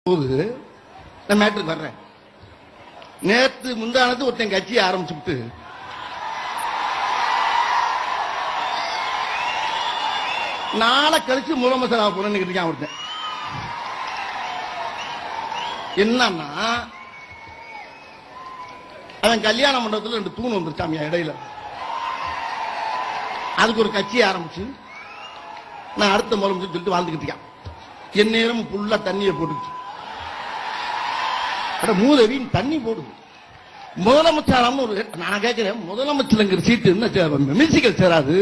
போது நான் மேட்ருக்கு வர்றேன். நேற்று முந்தானது ஒருத்தன் கட்சியை ஆரம்பிச்சுட்டு நாளை கழிச்சு முதலமைச்சர் போறேன்னு இருக்கான் ஒருத்தன். என்னன்னா அவன் கல்யாண மண்டபத்தில் 2 தூண் வந்துருச்சாமியா இடையில. அதுக்கு ஒரு கட்சியை ஆரம்பிச்சு நான் அடுத்த முதலமைச்சர் சொல்லிட்டு வாழ்ந்துக்கிட்டு இருக்கான். என் நேரம் ஃபுல்லா தண்ணியை போட்டுச்சு. மூதவி தண்ணி போடுது. முதலமைச்சர் ஒரு நான் கேட்கிறேன், முதலமைச்சருங்கிற சீட்டு என்ன மியூசிக்கல் சேராது?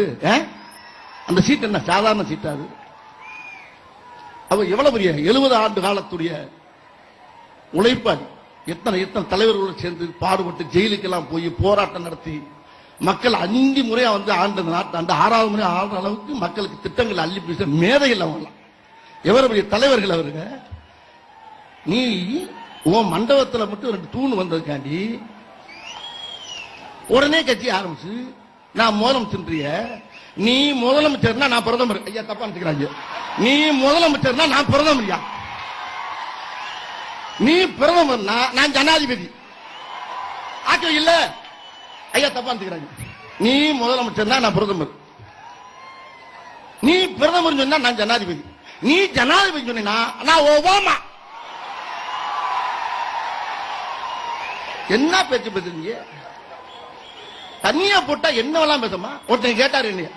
அந்த சீட் என்ன சாதாரண சீட்டாது? அவ எவ்வளவு பெரிய 70 ஆண்டு காலத்துடைய உழைப்பாளி. எத்தனை எத்தனை தலைவர்களோடு சேர்ந்து பாடுபட்டு ஜெயிலுக்கெல்லாம் போய் போராட்டம் நடத்தி மக்கள் 5 முறையா வந்து ஆண்டு நாட்டு ஆண்டு 6வது முறை ஆடுற அளவுக்கு மக்களுக்கு திட்டங்கள் அள்ளி பேச மேதைகள் அவங்களாம். எவ்வளவு பெரிய தலைவர்கள் அவருங்க. நீ உன் மண்டபத்தில் மட்டும் 2 தூண் வந்ததுக்காண்டி உடனே கட்சி ஆரம்பிச்சு நான் முதலமைச்சர். நீ முதலமைச்சர்னா நான் பிரதமர். ஐயா தப்பா நினைக்கிறாங்க. நீ முதலமைச்சர்னா நான் பிரதமர்யா. நீ பிரதமர்னா நான் ஜனாதிபதி. ஆக்க இல்ல ஐயா தப்பா நினைக்கிறாங்க. நீ முதலமைச்சர்னா நான் பிரதமர். நீ பிரதமர் சொன்னா நான் ஜனாதிபதி. நீ ஜனாதிபதி சொன்னா நான் ஒபாமா. என்ன பேச்சு பேசுறீங்க? தனியா போட்டா என்னவெல்லாம் பேசமா? ஒருத்தன் கேட்டாரு என்னைய,